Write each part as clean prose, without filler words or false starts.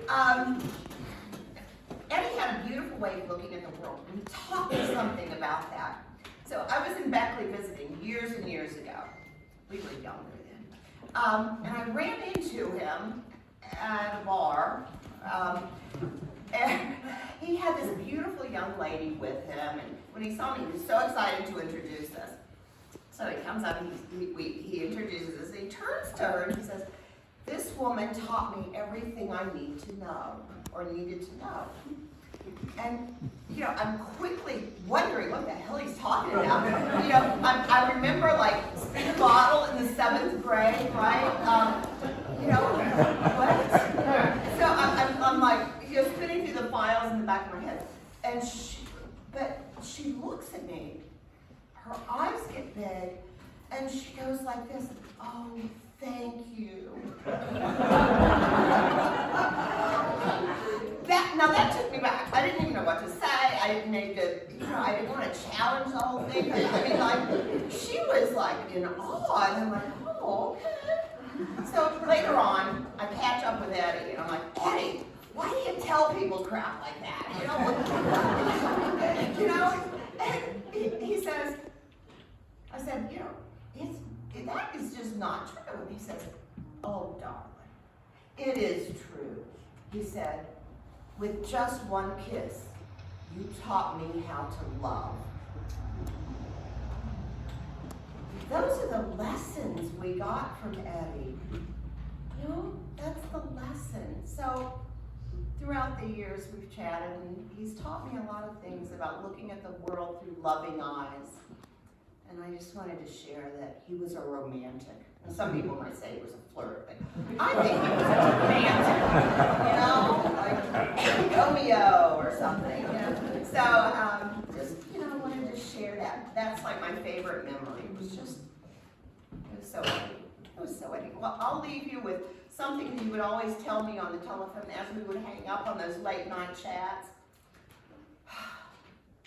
Um, Eddie had a beautiful way of looking at the world, and he taught me something about that. So I was in Beckley visiting years and years ago. We were younger then. And I ran into him at a bar. And he had this beautiful young lady with him, and when he saw me, he was so excited to introduce us. So he comes up, he introduces us, and he turns to her and he says, "This woman taught me everything I need to know, or needed to know." And, I'm quickly wondering what the hell he's talking about. I remember, like, spin a bottle in the 7th grade, right? What? So I'm like, spinning through the files in the back of my head. And she looks at me, her eyes get big, and she goes like this, "Oh, thank you." That took me back. I didn't even know what to say. I didn't need to, I didn't want to challenge the whole thing. She was like in awe, and I'm like, "Oh, okay." So later on, I catch up with Eddie, and I'm like, "Eddie, why do you tell people crap like that?" And he says, I said, that is just not true. And he says, "Oh, darling, it is true." He said, "With just one kiss, you taught me how to love." Those are the lessons we got from Eddie. That's the lesson. So throughout the years we've chatted, and he's taught me a lot of things about looking at the world through loving eyes. And I just wanted to share that he was a romantic. And some people might say he was a flirt, but I think he was a romantic, like Romeo or something. So wanted to share that. That's like my favorite memory. It was so Eddie. It was so Eddie. Well, I'll leave you with something he would always tell me on the telephone as we would hang up on those late night chats.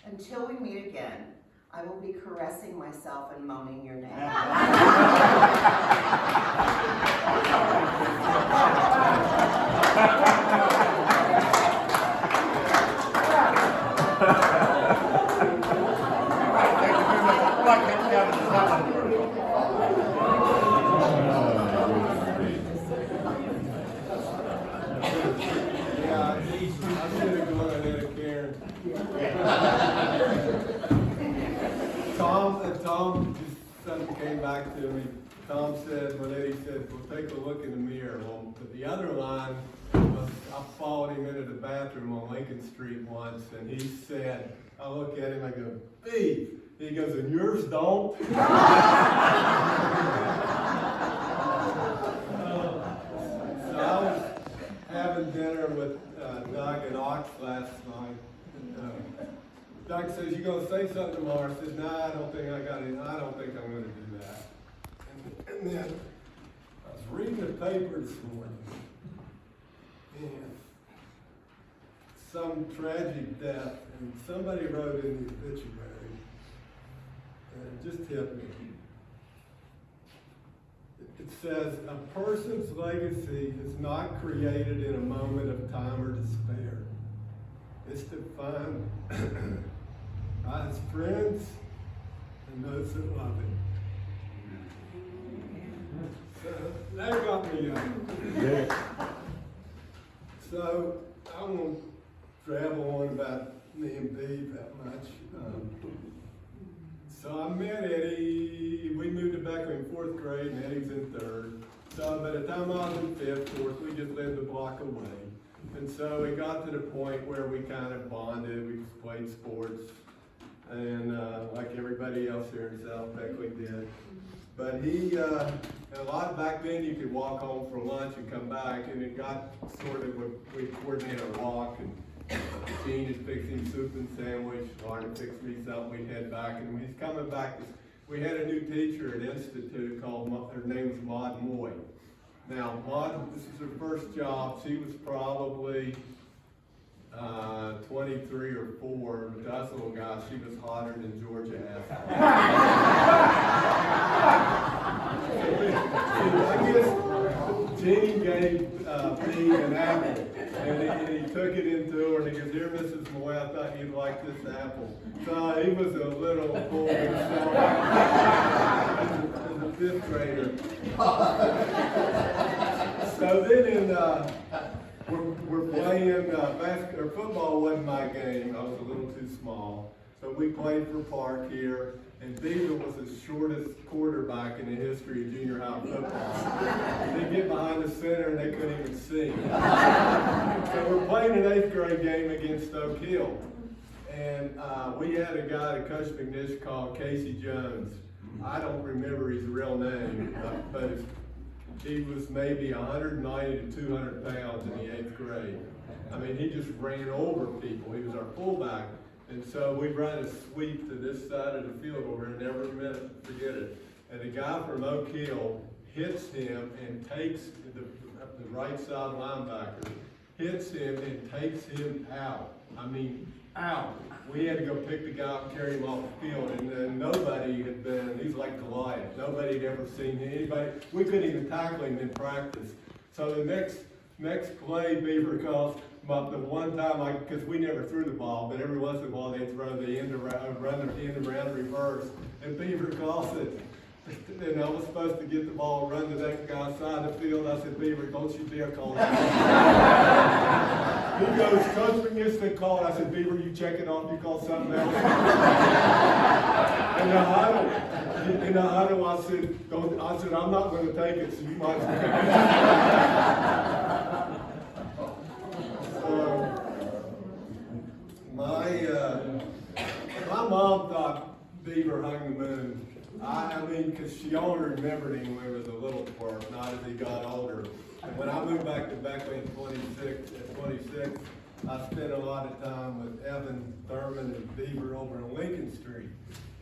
"Until we meet again, I will be caressing myself and moaning your name." Tom just came back to me. Tom said, when Eddie said, "Well, take a look in the mirror." Well, but the other line was, I followed him into the bathroom on Lincoln Street once, and he said, I look at him, I go, "Beef." He goes, "And yours don't?" So I was having dinner with Doug and Ox last night. Doug says, "You gonna say something tomorrow?" I said, "No, I don't think I got it. I don't think I'm gonna do that." And then I was reading the paper this morning, and some tragic death, and somebody wrote in the obituary, and it just hit me. It says, "A person's legacy is not created in a moment of time or despair. It's defined by his friends and those that love him." So that got me young. So I won't travel on about me and Beeb that much. So I met Eddie. We moved to Beckley in 4th grade, and Eddie's in 3rd. So by the time I was in 5th, 4th, we just lived a block away. And so it got to the point where we kind of bonded. We played sports, and like everybody else here in South Beckley did. But he, a lot back then you could walk home for lunch and come back, and it got sort of, we coordinated a walk, and Gene is fixing soup and sandwich, Lauren fixed me something, we'd head back, and when he's coming back, we had a new teacher at Institute called, her name was Maud Moy. Now, Maud, this is her first job. She was probably 23 or 4, but us little guys, she was hotter than Georgia Jean gave me an apple, and he took it into her, and he goes, "Dear Mrs. Moy, I thought you'd like this apple." So he was a little boy himself as a fifth grader. So then we're playing basketball, or football wasn't my game. I was a little too small. So we played for Park here, and Beaver was the shortest quarterback in the history of junior high football. They get behind the center and they couldn't even see. So we're playing an 8th grade game against Oak Hill. And we had a guy at Coach McNish called Casey Jones. I don't remember his real name, but he was maybe 190 to 200 pounds in the 8th grade. I mean, he just ran over people. He was our fullback. And so we ran a sweep to this side of the field over and never forget it. And the guy from Oak Hill hits him and takes the right side linebacker, hits him and takes him out. I mean, out. We had to go pick the guy up and carry him off the field, and nobody had been, he's like Goliath. Nobody had ever seen anybody. We couldn't even tackle him in practice. So the next play, Beaver calls, but the one time, because we never threw the ball, but every once in a while they'd throw the end around, run the end around reverse, and Beaver calls it. And I was supposed to get the ball, run the next guy's side of the field. I said, "Beaver, don't you dare call it." He goes, "Coach McNish called." I said, "Beaver, you check it off, you call something else." In the huddle, I said, "I'm not going to take it, so you might as well." My mom thought Beaver hung the moon. I mean, because she only remembered him when he was a little twerp, not as he got older. And when I moved back to Beckley at 26, I spent a lot of time with Evan Thurman and Beaver over on Lincoln Street.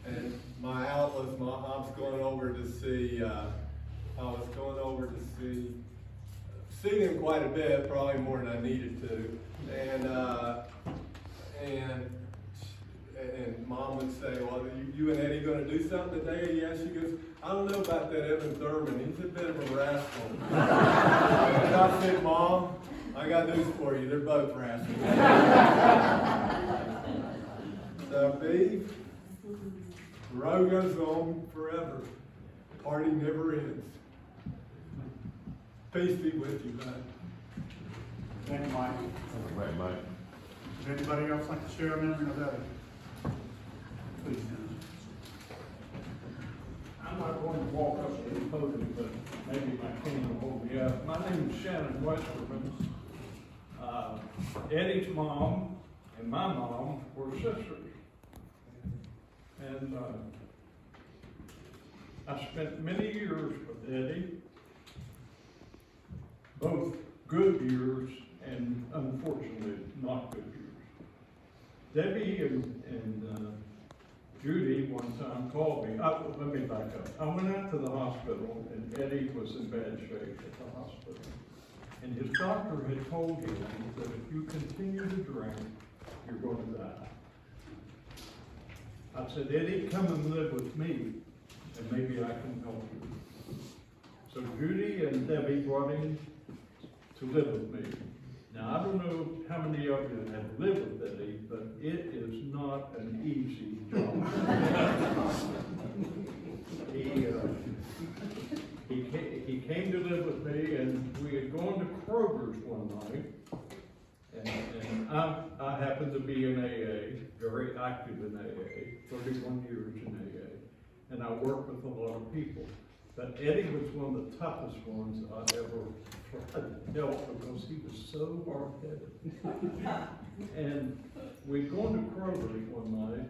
And my out was I was going over to see them quite a bit, probably more than I needed to. And Mom would say, "Well, you and Eddie going to do something today?" Yeah, she goes, "I don't know about that Evan Thurman. He's a bit of a rascal." And I said, "Mom, I got news for you. They're both rascals." So, Beef, the road goes on forever. Party never ends. Peace be with you, bud. Thank you, Mike. Right, Mike. Does anybody else like to share a memory of that? Please. I'm not going to walk up to the podium, but maybe my cane will hold me up. My name is Shannon Westerman. Eddie's mom and my mom were sisters. And I spent many years with Eddie, both good years and unfortunately not good years. Debbie and Judy one time called me. Let me back up. I went out to the hospital and Eddie was in bad shape at the hospital. And his doctor had told him that if you continue to drink, you're going to die. I said, "Eddie, come and live with me and maybe I can help you." So Judy and Debbie brought him to live with me. Now, I don't know how many of you have lived with Eddie, but it is not an easy job. He came to live with me, and we had gone to Kroger's one night, and I happened to be in AA, very active in AA, 31 years in AA, and I worked with a lot of people. But Eddie was one of the toughest ones I ever dealt because he was so hard-headed. And we'd gone to Kroger's one night,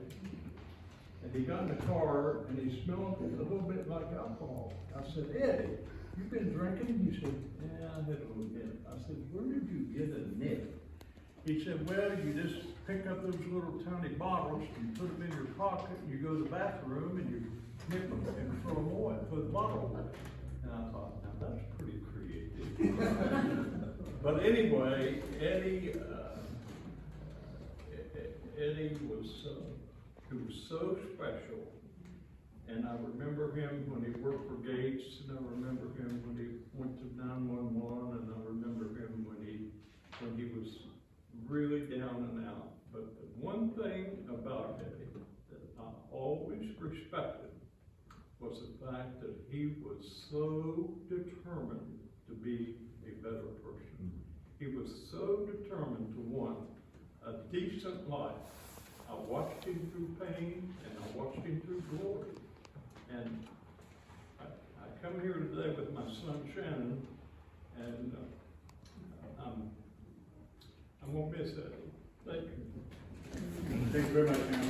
and he got in the car, and he smelled a little bit like alcohol. I said, "Eddie, you been drinking?" He said, "Yeah, I had a little bit." I said, "Where did you get a nip?" He said, "Well, you just pick up those little tiny bottles, and put them in your pocket, and you go to the bathroom, and you nip them and throw them away, put the bottle away." And I thought, now that's pretty creative. But anyway, Eddie was so special. And I remember him when he worked for Gates, and I remember him when he went to 911, and I remember him when he was really down and out. But the one thing about Eddie that I always respected was the fact that he was so determined to be a better person. He was so determined to want a decent life. I watched him through pain, and I watched him through glory. And I come here today with my son Shannon, and I'm gonna miss that. Thank you. Thank you very much, Shannon.